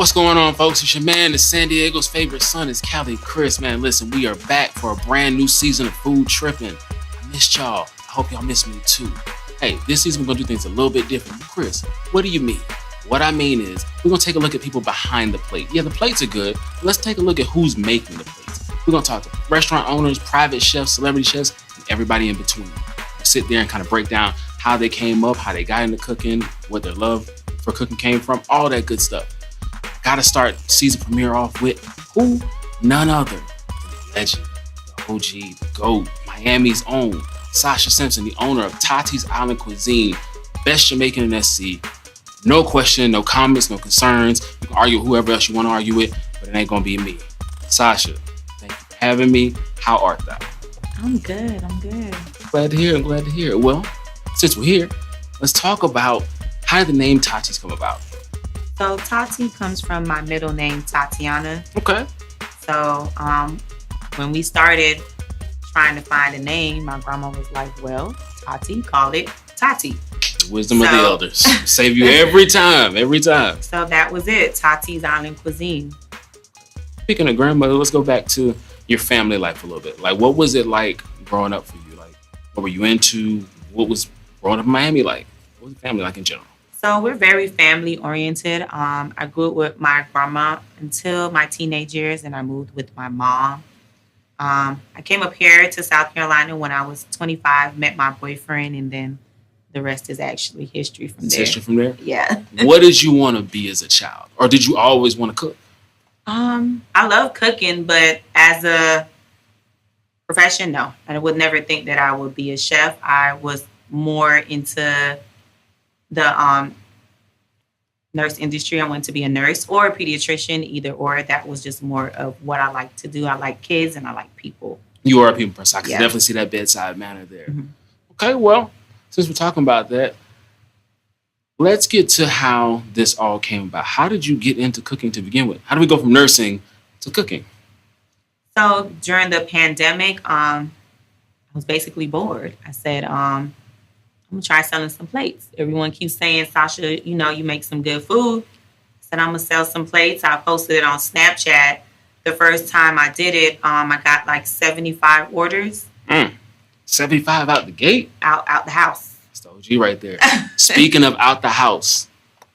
What's going on, folks? It's your man, the San Diego's favorite son is Cali Chris. Man, listen, we are back for a brand new season of Food Trippin. I missed y'all. I hope y'all miss me too. Hey, this season we're going to do things a little bit different. Chris, what do you mean? What I mean is we're going to take a look at people behind the plate. Yeah, the plates are good, but let's take a look at who's making the plates. We're going to talk to restaurant owners, private chefs, celebrity chefs, and everybody in between. We'll sit there and kind of break down how they came up, how they got into cooking, what their love for cooking came from, all that good stuff. Gotta start season premiere off with who? None other than the legend, the OG, the GOAT, Miami's own, Sasha Simpson, the owner of Tati's Island Cuisine, best Jamaican in SC. No question, no comments, no concerns. You can argue with whoever else you want to argue with, but it ain't gonna be me. Sasha, thank you for having me. How art thou? I'm good. Glad to hear it. Glad to hear it. Well, since we're here, let's talk about how did the name Tati's come about? So Tati comes from my middle name, Tatiana. Okay. So when we started trying to find a name, my grandma was like, well, Tati, call it Tati. Wisdom of the elders. Save you every time. So that was it, Tati's Island Cuisine. Speaking of grandmother, let's go back to your family life a little bit. Like, what was it like growing up for you? Like, what were you into? What was growing up in Miami like? What was the family like in general? So we're very family oriented. I grew up with my grandma until my teenage years, and I moved with my mom. I came up here to South Carolina when I was 25, met my boyfriend, and then the rest is actually history from there. History from there? Yeah. What did you want to be as a child? Or did you always want to cook? I love cooking, but as a profession, no. I would never think that I would be a chef. I was more into the nurse industry. I wanted to be a nurse or a pediatrician, either or. That was just more of what I like to do. I like kids and I like people. You are a people person. I can definitely see that bedside manner there. Mm-hmm. Okay, well, since we're talking about that, let's get to how this all came about. How did you get into cooking to begin with? How do we go from nursing to cooking? So during the pandemic, I was basically bored. I said, I'm going to try selling some plates. Everyone keeps saying, Sasha, you make some good food. I said, I'm going to sell some plates. I posted it on Snapchat. The first time I did it, I got like 75 orders. 75 out the gate? Out the house. That's the OG right there. Speaking of out the house,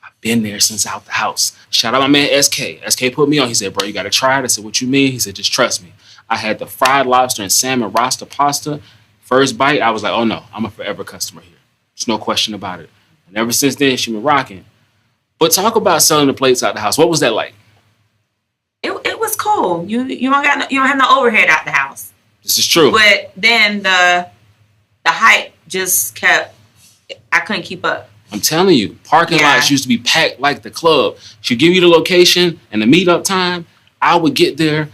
I've been there since out the house. Shout out my man SK. SK put me on. He said, bro, you got to try it. I said, what you mean? He said, just trust me. I had the fried lobster and salmon rasta pasta. First bite, I was like, oh no, I'm a forever customer here. There's no question about it. And ever since then, she's been rocking. But talk about selling the plates out the house. What was that like? It was cool. You don't have no overhead out the house. This is true. But then the hype just I couldn't keep up. I'm telling you, parking lots used to be packed like the club. She'd give you the location and the meetup time. I would get there,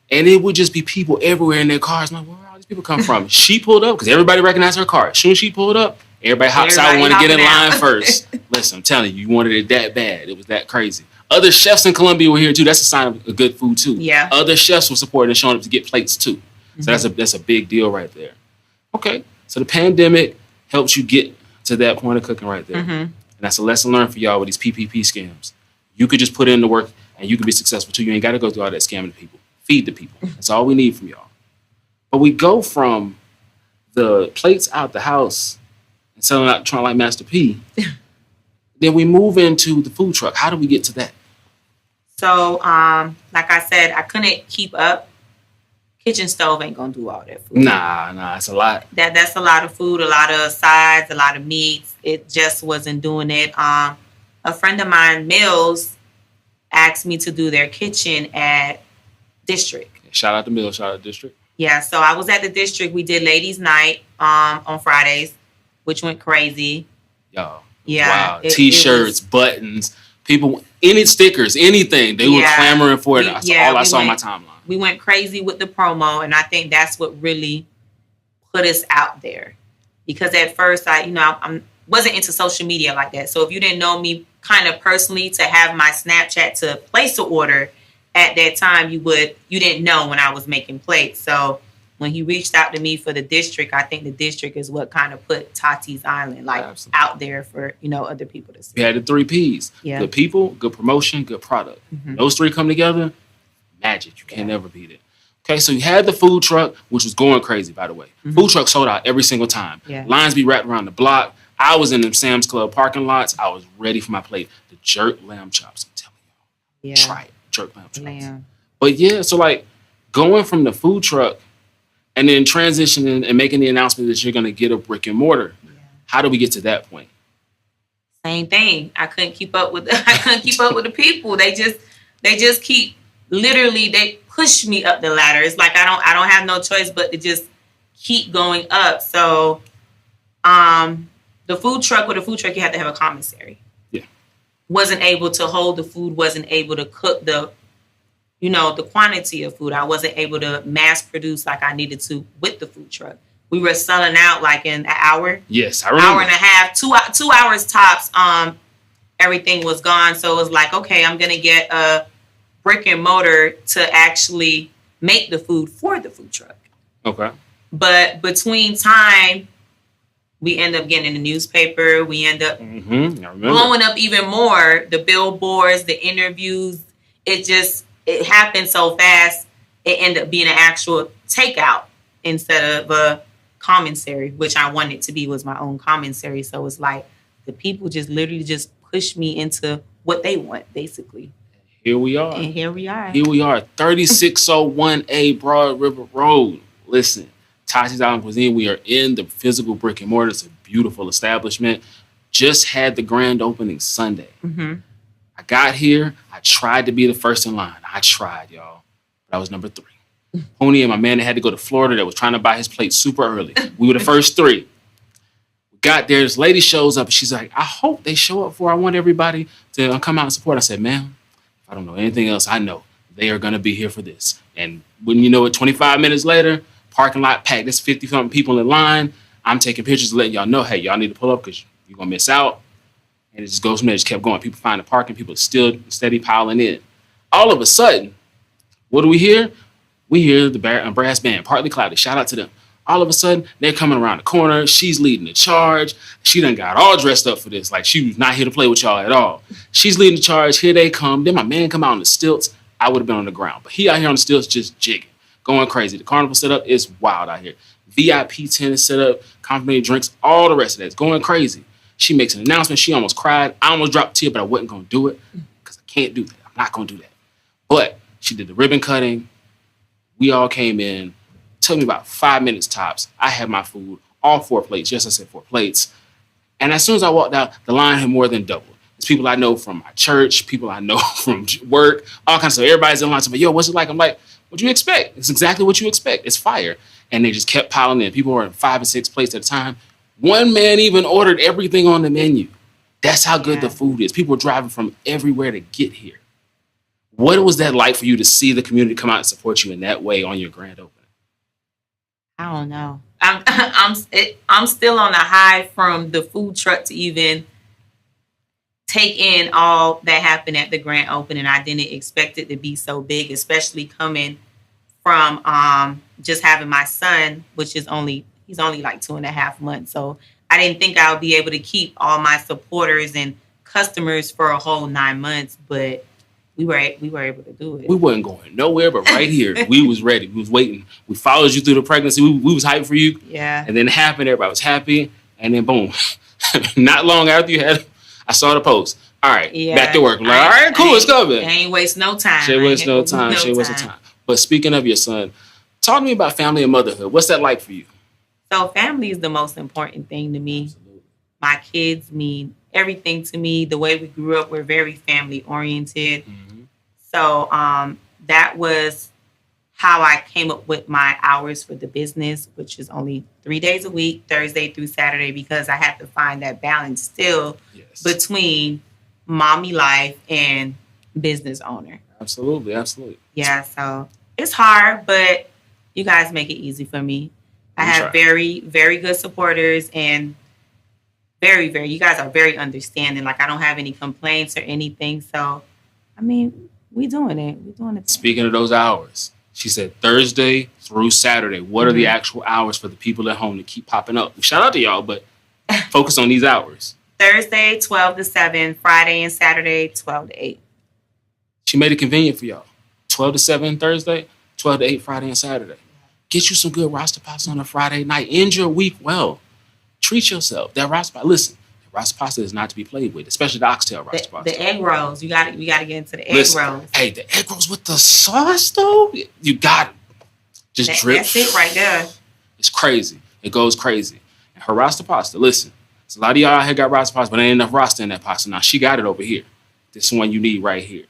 and it would just be people everywhere in their cars. I'm like, where all these people come from? She pulled up because everybody recognized her car. As soon as she pulled up, everybody hops out and want to get in line first. Listen, I'm telling you wanted it that bad. It was that crazy. Other chefs in Columbia were here too. That's a sign of good food too. Yeah. Other chefs were supporting and showing up to get plates too. So that's a big deal right there. Okay, so the pandemic helps you get to that point of cooking right there. And that's a lesson learned for y'all with these PPP scams. You could just put in the work and you can be successful too. You ain't got to go through all that scamming the people. Feed the people. That's all we need from y'all. But we go from the plates out the house and selling out, trying like Master P. Then we move into the food truck. How do we get to that? So, like I said, I couldn't keep up. Kitchen stove ain't gonna do all that food. Nah, it's a lot. That's a lot of food, a lot of sides, a lot of meats. It just wasn't doing it. A friend of mine, Mills, asked me to do their kitchen at District. Shout out to Mills, shout out to District. Yeah, so I was at the District. We did Ladies' Night on Fridays, which went crazy. Y'all. Yeah. Wow. T-shirts, buttons, people, any stickers, anything. They were clamoring for it. That's all I saw on my timeline. We went crazy with the promo, and I think that's what really put us out there. Because at first, I wasn't into social media like that. So if you didn't know me kind of personally, to have my Snapchat to place an order at that time, you didn't know when I was making plates. So when he reached out to me for the district, I think the district is what kind of put Tati's Island out there for other people to see. We had the 3 P's. Yeah. Good people, good promotion, good product. Mm-hmm. Those 3 come together, magic. You can't never beat it. Okay, so you had the food truck, which was going crazy, by the way. Mm-hmm. Food truck sold out every single time. Yeah. Lines be wrapped around the block. I was in them Sam's Club parking lots. I was ready for my plate. The jerk lamb chops, I'm telling you. Yeah. Try it. Jerk lamb chops. But yeah, so like going from the food truck and then transitioning and making the announcement that you're going to get a brick and mortar. Yeah. How do we get to that point? Same thing. I couldn't keep up with the people. They just keep literally they push me up the ladder. It's like I don't have no choice but to just keep going up. So the food truck you had to have a commissary. Yeah. Wasn't able to hold the food, wasn't able to cook the quantity of food. I wasn't able to mass produce like I needed to with the food truck. We were selling out like in an hour. Yes, I remember. Hour and a half, 2 hours tops. Everything was gone. So it was like, okay, I'm going to get a brick and mortar to actually make the food for the food truck. Okay. But between time, we end up getting in the newspaper. We end up blowing up even more. The billboards, the interviews. It happened so fast. It ended up being an actual takeout instead of a commissary, which I wanted to be was my own commissary. So it's like the people just literally just push me into what they want, basically. Here we are. And here we are. 3601A Broad River Road. Listen, Tati's Island Cuisine. We are in the physical brick and mortar. It's a beautiful establishment. Just had the grand opening Sunday. Mm-hmm. I got here. I tried to be the first in line. I tried, y'all. But I was number 3. Pony and my man that had to go to Florida that was trying to buy his plate super early. We were the first 3. We got there. This lady shows up and she's like, I hope they show up I want everybody to come out and support. I said, ma'am, if I don't know anything else, I know they are going to be here for this. And when you know it, 25 minutes later, parking lot packed. There's 50-something people in line. I'm taking pictures to let y'all know, hey, y'all need to pull up because you're going to miss out. And it just goes from there. It just kept going. People find the parking. People still steady piling in. All of a sudden, what do we hear? We hear the brass band, Partly Cloudy. Shout out to them. All of a sudden, they're coming around the corner. She's leading the charge. She done got all dressed up for this. Like, she was not here to play with y'all at all. She's leading the charge. Here they come. Then my man come out on the stilts. I would have been on the ground. But he out here on the stilts just jigging, going crazy. The carnival setup is wild out here. VIP tennis set up, complimentary drinks, all the rest of that. It's going crazy. She makes an announcement. She almost cried. I almost dropped a tear, but I wasn't going to do it because I can't do that. I'm not going to do that. But she did the ribbon cutting. We all came in. Took me about 5 minutes tops. I had my food, all 4 plates. Yes, I said 4 plates. And as soon as I walked out, the line had more than doubled. It's people I know from my church, people I know from work, all kinds of stuff. Everybody's in line. So, yo, what's it like? I'm like, what do you expect? It's exactly what you expect. It's fire. And they just kept piling in. People were in 5 and 6 plates at a time. One man even ordered everything on the menu. That's how good the food is. People were driving from everywhere to get here. What was that like for you to see the community come out and support you in that way on your grand opening? I don't know. I'm still on a high from the food truck to even take in all that happened at the grand opening. I didn't expect it to be so big, especially coming from just having my son, which is he's only like 2.5 months. So I didn't think I would be able to keep all my supporters and customers for a whole 9 months, but we were able to do it. We wasn't going nowhere, but right here, we was ready. We was waiting. We followed you through the pregnancy. We was hyped for you. Yeah. And then it happened. Everybody was happy. And then boom. Not long after I saw the post. All right, back to work. Like, all right, cool, it's coming. Ain't waste no time. She wastes no time. But speaking of your son, talk to me about family and motherhood. What's that like for you? So family is the most important thing to me. Absolutely. My kids mean everything to me. The way we grew up, we're very family oriented. Mm-hmm. So that was how I came up with my hours for the business, which is only 3 days a week, Thursday through Saturday, because I had to find that balance still between mommy life and business owner. Absolutely. Yeah, so it's hard, but you guys make it easy for me. I have very, very good supporters and you guys are very understanding. Like, I don't have any complaints or anything. So, I mean, we doing it. Speaking of those hours, She said Thursday through Saturday. What are the actual hours for the people at home to keep popping up? Shout out to y'all, but focus on these hours. Thursday, 12 to 7. Friday and Saturday, 12 to 8. She made it convenient for y'all. 12 to 7 Thursday, 12 to 8 Friday and Saturday. Get you some good roster pasta on a Friday night. End your week well. Treat yourself. That roster pasta, listen, the roster pasta is not to be played with, especially the oxtail roster pasta. The egg rolls. We got to get into the egg rolls. Hey, the egg rolls with the sauce, though, you got it. Just drip. That's it right there. It's crazy. It goes crazy. And her roster pasta, listen, a lot of y'all out here got roster pasta, but there ain't enough roster in that pasta. Now, she got it over here. This one you need right here.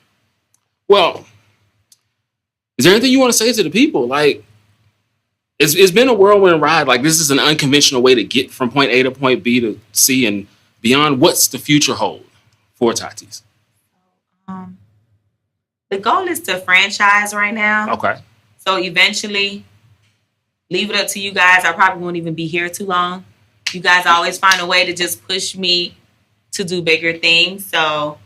Well, is there anything you want to say to the people? Like, it's been a whirlwind ride. Like, this is an unconventional way to get from point A to point B to C and beyond. What's the future hold for Tati's? The goal is to franchise right now. Okay. So eventually, leave it up to you guys. I probably won't even be here too long. You guys always find a way to just push me to do bigger things. So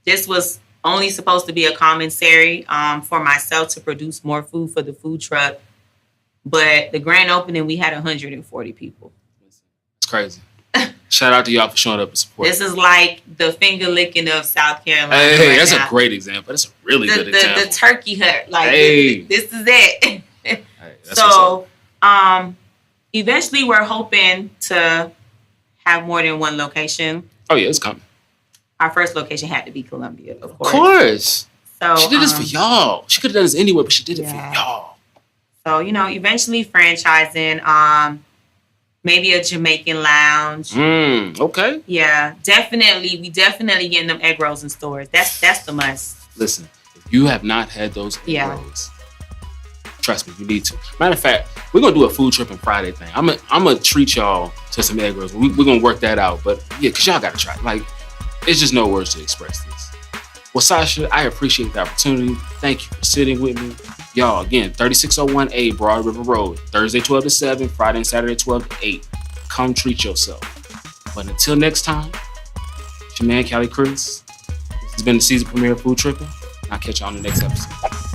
this was only supposed to be a commissary for myself to produce more food for the food truck. But the grand opening, we had 140 people. It's crazy. Shout out to y'all for showing up and supporting. This is like the finger licking of South Carolina. Hey, that's a great example. That's a really good example. The turkey hut. Like, this is it. Hey, so eventually we're hoping to have more than one location. Oh, yeah, it's coming. Our first location had to be Columbia, of course. Of course. So she did this for y'all. She could have done this anywhere, but she did it for y'all. So, eventually franchising, maybe a Jamaican lounge. Okay. Yeah, definitely. We definitely getting them egg rolls in stores. That's the must. Listen, if you have not had those egg rolls, trust me, you need to. Matter of fact, we're gonna do a food Trippin Friday thing. I'm gonna treat y'all to some egg rolls. We're gonna work that out. But yeah, cause y'all gotta try it. Like, it's just no words to express this. Well, Sasha, I appreciate the opportunity. Thank you for sitting with me. Y'all, again, 3601A Broad River Road, Thursday 12 to 7, Friday and Saturday 12 to 8. Come treat yourself. But until next time, it's your man, Cali Chris. This has been the season premiere of Food Trippin. I'll catch you on the next episode.